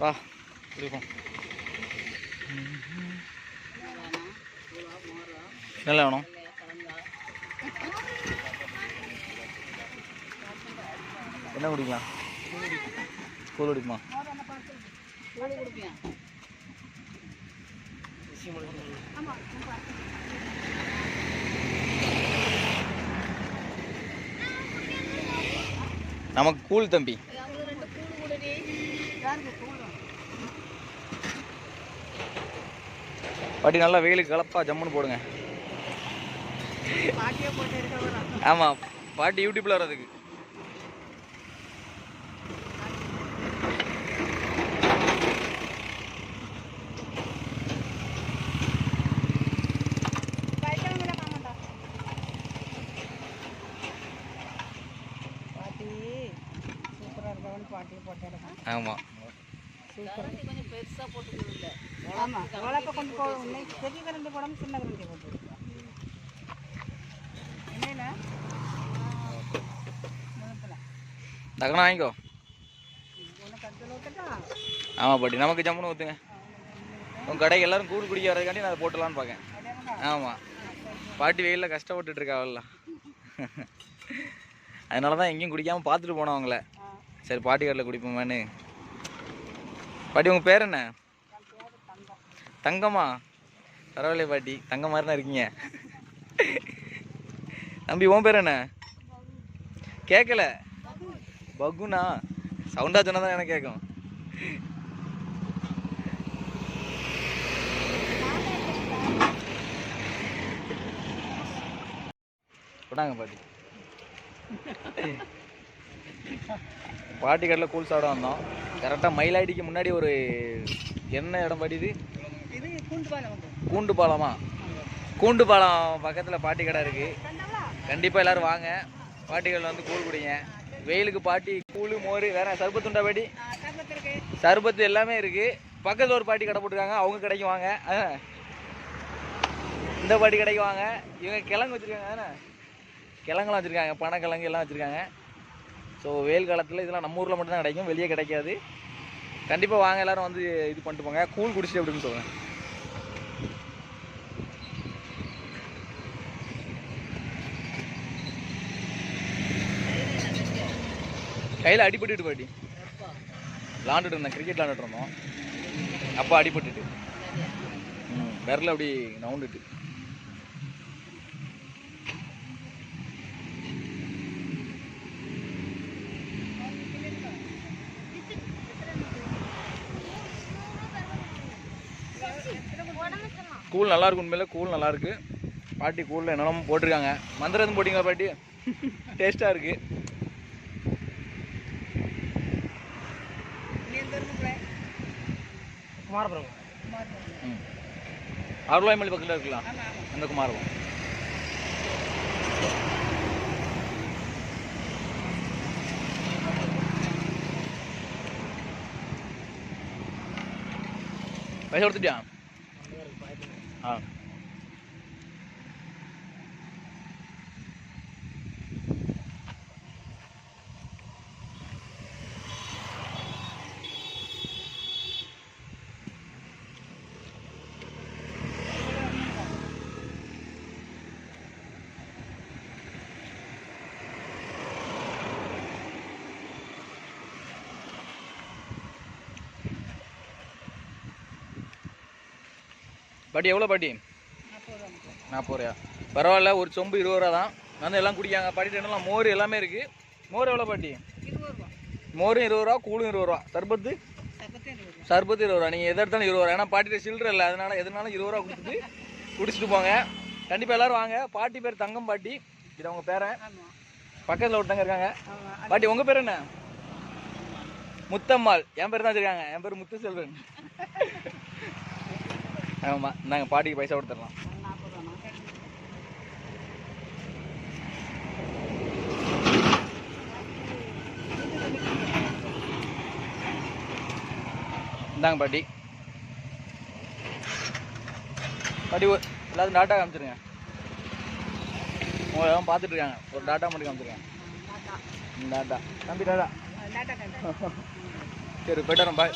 வா குடிப்போம். என்ன வேணும்? என்ன குடிக்கலாம்? கூழ் குடிக்குமா? நமக்கு கூழ் தம்பி. பாட்டி நல்லா வெயிலுக்கு கலப்பா ஜம்முன்னு போடுங்க. ஆமாம், பாட்டி யூடியூப்ல வர்றதுக்கு. ஆமாம், கொஞ்சம் பெருசாக போட்டுக்கல. ஆமாம், வளர்ப்ப கொண்டு போகணும். பெரிய கரண்டி போடாமல் சின்ன கரண்டி போட்டு என்னென்ன தகனா வாங்கிக்கோ. ஆமாம் பாட்டி, நமக்கு ஜம்முன்னு ஊற்றுங்க. உங்கள் கடைக்கு எல்லோரும் கூழ் குடிக்க வரதுக்காண்டி நான் அதை போட்டலான்னு பார்க்கேன். ஆமாம், பாட்டி வெயிலில் கஷ்டப்பட்டுட்டு இருக்கா அவள்லாம். அதனால தான் எங்கேயும் குடிக்காமல் பார்த்துட்டு போனோம் அவங்கள. சரி பாட்டி கடையில் குடிப்போமான்னு. பாட்டி உங்கள் பேர் என்ன? தங்கம்மா. பரவாயில்லையே பாட்டி, தங்கம் மாதிரி தான் இருக்கீங்க. தம்பி உன் பேர் என்ன? கேட்கல. பகுனா சவுண்டா சொன்னா தான் எனக்கு கேட்கும். விடாங்க பாட்டி. பாட்டி கடையில் கூழ் சாப்பிட வந்தோம். கரெக்டாக மயிலாடிக்கு முன்னாடி ஒரு என்ன இடம் பாட்டி இது? கூண்டு பாலமா? கூண்டு பாலம் பக்கத்தில் பாட்டி கடை இருக்குது. கண்டிப்பாக எல்லோரும் வாங்க, பாட்டி கடையில் வந்து கூழ் குடிங்க. வெயிலுக்கு பாட்டி கூழ் மோர் வேற சர்பத்து உண்டா பாட்டி? சர்பத்து எல்லாமே இருக்குது. பக்கத்தில் ஒரு பாட்டி கடை போட்டுருக்காங்க, அவங்க கடைக்கு வாங்க. இந்த பாட்டி கடைக்கு வாங்க. இவங்க கிழங்கு வச்சுருக்காங்க தானே, கிழங்குலாம் வச்சுருக்காங்க, பனக்கிழங்கு எல்லாம் வச்சுருக்காங்க. ஸோ வெயில் காலத்தில் இதெல்லாம் நம்ம ஊரில் மட்டும்தான் கிடைக்கும், வெளியே கிடைக்காது. கண்டிப்பாக வாங்க, எல்லோரும் வந்து இது பண்ணிட்டு போங்க, கூழ் குடிச்சிட்டு அப்படின்னு சொல்லுவேன். கையில் அடிபட்டுட்டு பாட்டி விளாண்டுட்டு இருந்தேன், கிரிக்கெட் விளாண்டுட்டு இருந்தோம். அப்போ அடிபட்டுட்டு விரல அப்படி நவுண்டுட்டு. கூழ் நல்லா இருக்கு, உண்மையில கூழ் நல்லா இருக்கு. பாட்டி கூழில் என்னெல்லாம் போட்டிருக்காங்க. மந்திரம் எதுவும் போட்டிங்களா பாட்டி? டேஸ்ட்டாக இருக்கு. குமாரபுரம் அருளாய்மொழி பக்கத்தில் இருக்கலாம், அந்த குமாரபுரம். பைசா கொடுத்துட்டியா? ஆ பாட்டி எவ்வளோ பாட்டி? 40 ரூபா. பரவாயில்ல, ஒரு சொம்பு 20 ரூபா தான். வந்து எல்லாம் குடிக்காங்க. பாட்டிட்டு என்னலாம் மோர் எல்லாமே இருக்குது. மோர் எவ்வளோ பாட்டி? மோரும் 20 ரூபா, கூழும் 20 ரூபா. சர்பத்து 20 ரூபா. நீங்கள் எதை எடுத்தாலும் 20 ரூபா. ஏன்னா பாட்டிட்டு சில்லற இல்லை, அதனால எதுனாலும் 20 ரூபா கொடுத்துட்டு குடிச்சிட்டு போங்க. கண்டிப்பாக எல்லோரும் வாங்க. பாட்டி பேர் தங்கம் பாட்டி, இது அவங்க பேரன். பக்கத்தில் ஒருத்தங்க இருக்காங்க. பாட்டி உங்கள் பேர் என்ன? முத்தம்மாள். என் பேர் தான் வச்சுருக்காங்க. என் பேர் முத்து செல்வன். ஆமாம், நாங்கள் பாட்டிக்கு பைசா கொடுத்துடலாம். இந்தாங்க பாட்டி. பாட்டி எல்லாரும் டாட்டா காமிச்சிருங்க. உங்களை எல்லாம் பார்த்துட்டு இருக்காங்க. ஒரு டாட்டா மட்டும் காமிச்சிருங்க. டாட்டா தம்பி, டாட்டா. சரி போய்ட்டு வரேன், பாய்.